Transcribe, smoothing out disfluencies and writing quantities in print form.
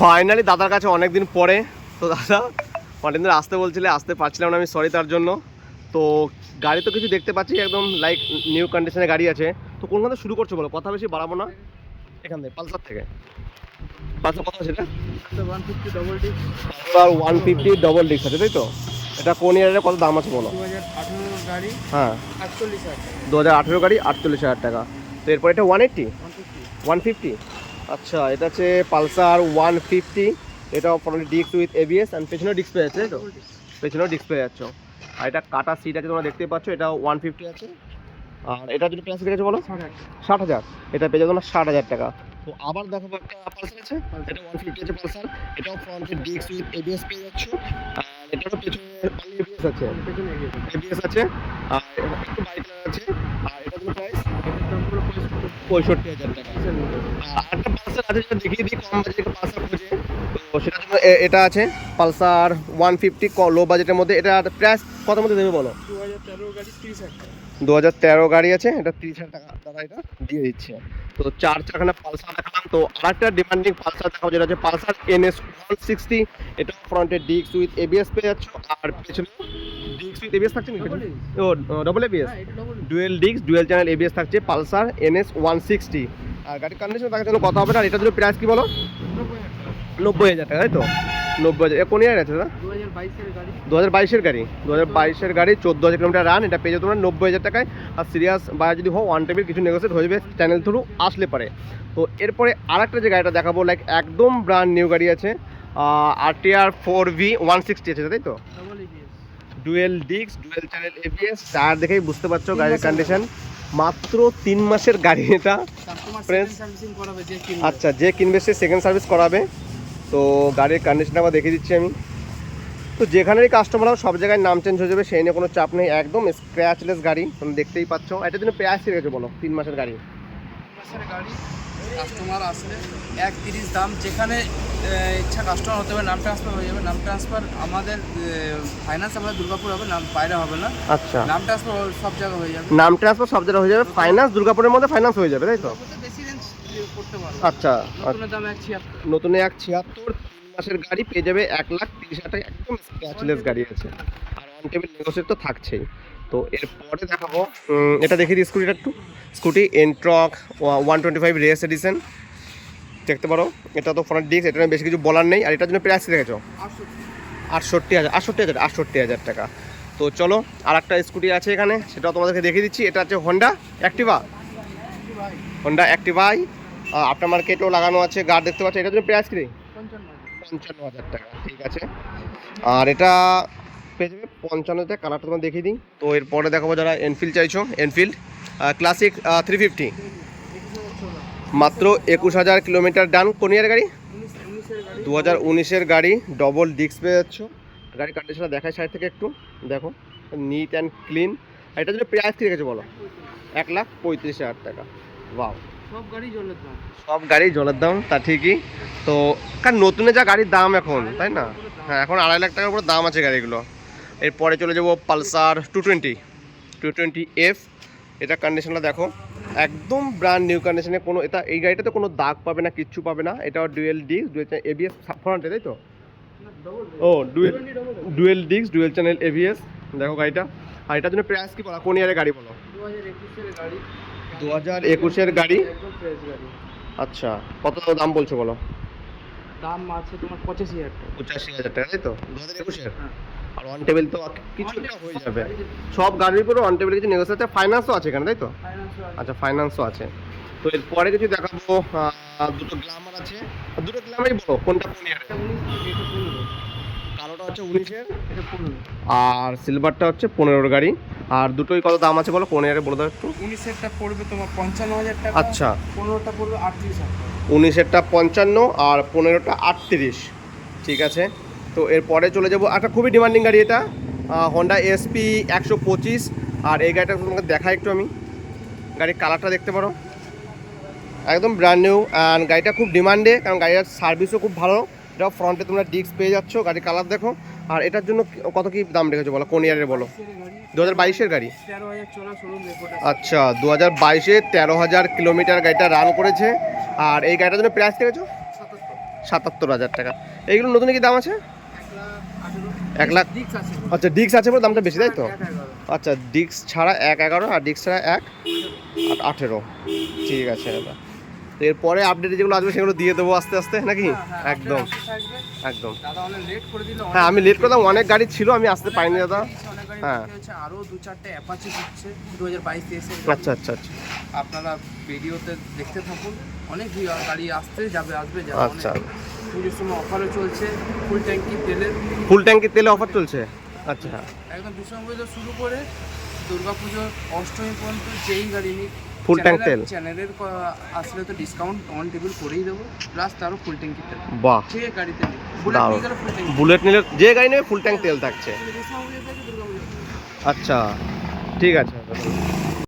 Finally দাদার কাছে অনেকদিন পরে। তো দাদা অনেকদিন আসতে বলছিলে, আসতে পারছিলাম না আমি, সরি তার জন্য। তো গাড়ি তো কিছু দেখতে পাচ্ছি একদম লাইক নিউ কন্ডিশনে গাড়ি আছে। তো কোনখান থেকে শুরু করছো বলো, কথা বেশি বাড়াবো না। এখান থেকে পালসার থেকে। পালসার কত আছে এটা? 150 ডবল ডিস্ক। আর 150 ডবল ডিস্ক আছে তাই তো? এটা কোন ইয়ারের কত দাম আছে বলো? 2018 গাড়ি। হ্যাঁ 48,000 টাকা। 2018 গাড়ি 48,000 টাকা। তো এরপর এটা 180 150। 150। আচ্ছা এটা হচ্ছে পালসার 150। এটা front disk with ABS and পেছনেও ডিস্ক পেয়ে যাচ্ছে তাই তো? পেছনেও ডিস্ক পেয়ে যাচ্ছ। আর এটা কাটা সিট আছে তোমরা দেখতে পাচ্ছ, এটা 150 আছে। আর এটা যদি প্রাইস রেখেছে বলো 60,000। এটা পেয়ে যাবো না 60,000 টাকা। তো আবার দেখো একটা পালসার আছে, এটা 150 আছে পালসার। এটাও ফ্রন্টে ডিস্ক উইথ এবিএস পেয়ে যাচ্ছ। আর এটারও পেছনে এবিএস আছে, পেছনে এবিএস আছে। আর একটু বাইক আছে। আর এটা কোনো প্রাইস এটার দাম হলো 65,000 টাকা। আরেকটা পালসার আছে যেটা দেখিয়ে দিই, কম বাজেটের পালসার খোঁজে। তো সেটার জন্য এটা আছে পালসার 150 লো বাজেটের মধ্যে। এটা প্রাইস কত মধ্যে দেবে বলো? 2013 গাড়ি 30,000 টাকা। 2013 গাড়ি আছে, এটা 30,000 টাকা দাদা এটা দিয়ে দিচ্ছে। তো 4 চাকানা পালসার দেখালাম। তো আরেকটা ডিমান্ডিং পালসার দেখাবো যেটা হচ্ছে পালসার NS 160। এটা ফ্রন্টে ডিস্ক উইথ এবিএস পেয়ে যাচ্ছ। আর পেছনে ডিস্ক উইথ এবিএস থাকছে নাকি? ও ডবল এবিএস, হ্যাঁ, এটা double disc. Dual disc dual channel ABS থাকছে পালসার NS 160। আর গাড়ির কন্ডিশন দেখার জন্য কথা হবে না। আর এটার জন্য প্রাইস কি বলো? 90,000 টাকা তাই তো? 90,000। কোন ইয়ার আছে দাদা? 2022 এর গাড়ি। 2022 গাড়ি। 2022 গাড়ি 14,000 কিলোমিটার রান। এটা পেয়ে যাবে তোমরা 90,000 টাকায়। আর সিরিয়াস বা যদি হো ওয়ান টেবিল কিছু নেগোসিয়েট হয়ে যাবে চ্যানেল থ্রু আসলে পারে। তো এরপরে আরেকটা যে গাড়িটা দেখাবো লাইক একদম ব্র্যান্ড নিউ গাড়ি আছে, RTR 4V 160 আছে তাই তো? Double ABS. Dual disc dual channel ABS. Tyre দেখেই বুঝতে পারছো গাড়ির কন্ডিশন। মাত্র 3 মাসের গাড়ি এটা। Customer Friends? সেকেন্ড সার্ভিসিং করাবে যে কিনবে। আচ্ছা যে কিনবে সে সেকেন্ড সার্ভিস করাবে। তো গাড়ির কন্ডিশনটা আবার দেখিয়ে দিচ্ছি আমি। তো যেখানেরই কাস্টমার হবে সব জায়গায় নাম চেঞ্জ হয়ে যাবে, সেই নিয়ে কোনো চাপ নেই। একদম স্ক্র্যাচলেস গাড়ি তুমি দেখতেই পাচ্ছ। এটার জন্য প্রাইস রেখেছে বলো 3 মাসের গাড়ি? মাসের গাড়ি কাস্টমার আসলে 130 দাম। যেখানে ইচ্ছা কাস্টমার হতে হবে, নাম ট্রান্সফার হয়ে যাবে। নাম ট্রান্সফার আমাদের ফাইন্যান্স আমাদের দুর্গাপুর হবে, নাম বাইরে হবে না। আচ্ছা নাম ট্রান্সফার সব জায়গায় হয়ে যাবে। নাম ট্রান্সফার সব জায়গায় হয়ে যাবে, ফাইন্যান্স দুর্গাপুরের মধ্যে ফাইন্যান্স হয়ে যাবে তাই তো? দুর্গাপুরতে বেশি রেঞ্জ করতে পারবো। আচ্ছা নতুনের দাম 176। নতুন 176 3 মাসের গাড়ি পেয়ে যাবে 1,30,000 টাকা। একদম স্ক্র্যাচলেস গাড়ি আছে। আর অন টেবিল নেগোসিয়েট তো থাকছেই। তো এরপরে দেখাবো এটা দেখিয়ে দিই স্কুটিটা একটু। স্কুটি এনট্রক 125 রেস এডিশন দেখতে পারো। এটা তো ফ্রন্ট ডিস্ক, এটা নিয়ে বেশি কিছু বলার নেই। আর এটার জন্য প্রাইস রেখেছো 68,000 টাকা। তো চলো আর একটা স্কুটি আছে এখানে, সেটাও তোমাদেরকে দেখিয়ে দিচ্ছি। এটা হচ্ছে হোন্ডা অ্যাক্টিভা আফটার মার্কেটও লাগানো আছে, গার্ড দেখতে পাচ্ছি। এটার জন্য প্রাইস কি? 55,000 টাকা। ঠিক আছে। আর এটা পেয়ে যাবে 55,000 টাকা। কালারটা তোমার দেখিয়ে দিই। তো এরপরে দেখাবো যারা এনফিল্ড চাইছো, এনফিল্ড ক্লাসিক 350 মাত্র 21,000 কিলোমিটার ডান। কোন ইয়ারের গাড়ি? 2019 গাড়ি। ডবল ডিস্ক পেয়ে যাচ্ছ। গাড়ির কন্ডিশনটা দেখায় সাইড থেকে একটু দেখো, নিট অ্যান্ড ক্লিন। আর এটার জন্য প্রাইস কি রেখেছে বলো? 1,35,000 টাকা। ওয়াও, সব গাড়ি জলের দাম। সব গাড়ি জলের দাম তা ঠিকই। তো কারণ নতুনে যা গাড়ির দাম এখন তাই না? হ্যাঁ এখন 2.5 লাখ টাকার উপরে দাম আছে গাড়িগুলো। এরপরে চলে যাবো পালসার 220F। এটা কন্ডিশনটা দেখো একদম ব্র্যান্ড নিউ কন্ডিশনে। কোনো এটা এই গাড়িটাতে কোনো দাগ পাবে না, কিচ্ছু পাবে না। এটাও ডুয়েল ডিস্ক ডুয়েল এবিএস ফ্রন্টে তাই তো? ও dual disc dual channel ABS. দেখো গাড়িটা। আর এটার জন্য প্রাইস কি বলো? কোন ইয়ারের গাড়ি বলো? 2021 এর গাড়ি। 2021 গাড়ি। একদম ফ্রেশ গাড়ি। আচ্ছা কত দাম বলছো বলো? দাম আছে তোমার 85,000 টাকা। 85,000 টাকা তাই তো? 2021 হ্যাঁ। আর অন টেবিল তো কিছুটা হয়ে যাবে। সব গাড়ির উপরে অন টেবিল কিছু নেগোসিয়েট আছে। ফাইন্যান্সও আছে এখানে তাই তো? ফাইন্যান্সও আছে। আচ্ছা ফাইন্যান্সও আছে। তো এরপরে কিছু দেখাবো, দুটো গ্ল্যামার আছে। দুটো গ্ল্যামারই বলো কোনটা কোন ইয়ারে? এটা 19 এটা 15। কালোটা হচ্ছে 19-এর এটা 15। আর সিলভারটা হচ্ছে 15-এর গাড়ি। আর দুটোই কত দাম আছে বলো? কোন ইয়ারে বলে দাও একটু। 19 এরটা পড়বে তোমার 55,000 টাকা। আচ্ছা 15টা পড়বে 38,000 টাকা। 19-এরটা 55 আর 15টা 38। ঠিক আছে। তো এরপরে চলে যাবো একটা খুবই ডিমান্ডিং গাড়ি, এটা হন্ডা এসপি 125। আর এই গাড়িটা তোমাকে দেখাই একটু আমি। গাড়ির কালারটা দেখতে পারো একদম ব্র্যান্ড নিউ। অ্যান্ড গাড়িটা খুব ডিমান্ডে, কারণ গাড়ির সার্ভিসও খুব ভালো। এটা ফ্রন্টে তোমরা ডিস্ক পেয়ে যাচ্ছ। গাড়ির কালার দেখো। আর এটার জন্য কত কি দাম রেখেছো বলো? কোন ইয়ারের বলো? 2022-এর গাড়ি। 13,000 চলা শোরুম রেকর্ড আছে। আচ্ছা 2022-এ 13,000 কিলোমিটার গাড়িটা রান করেছে। আর এই গাড়িটার জন্য প্রাইস রেখেছো 77,000 টাকা। এইগুলো নতুন কি দাম আছে? 1 লাখ। ডিক্স আছে, আচ্ছা ডিক্স আছে বলে দামটা বেশি, তাই তো? 1,11,000 আচ্ছা ডিক্স ছাড়া 1,11 আর ডিক্স ছাড়া 1,18। ঠিক আছে দাদা। তো এরপরে আপডেট যেগুলো আসবে সেগুলো দিয়ে দেবো আস্তে আস্তে নাকি? একদম একদম। দাদা অনেক লেট করে দিল। হ্যাঁ আমি লেট করলাম, অনেক গাড়ি ছিল আমি আসতে পাইনি দাদা। হ্যাঁ। হ্যাঁ আরো 2-4টে অ্যাপাচি দিচ্ছে 2022-23 এর। আচ্ছা আচ্ছা আচ্ছা আপনারা ভিডিওতে দেখতে থাকুন, অনেক গাড়ি আসবে যাবে। আচ্ছা। পুজোর সময় অফারও চলছে, ফুল ট্যাঙ্কি তেলের। ফুল ট্যাঙ্কি তেলে অফার চলছে? আচ্ছা একদম ডিসেম্বর থেকে শুরু করে দুর্গাপুজোর অষ্টমী পর্যন্ত যেই গাড়ি নিক ফুল ট্যাঙ্ক তেল চ্যানেলের আসলে তো ডিসকাউন্ট অন টেবিল করেই দেবো, প্লাস তারও ফুল ট্যাঙ্কি তেল। বাহ যে গাড়িতে নিক, বুলেট নিয়ে গেলে ফুল ট্যাঙ্কি, বুলেট নিলে যে গাড়ি নেবে ফুল ট্যাঙ্ক তেল থাকছে। ডিসকাউন্ট থেকে দুর্গাপুজো। আচ্ছা ঠিক আছে।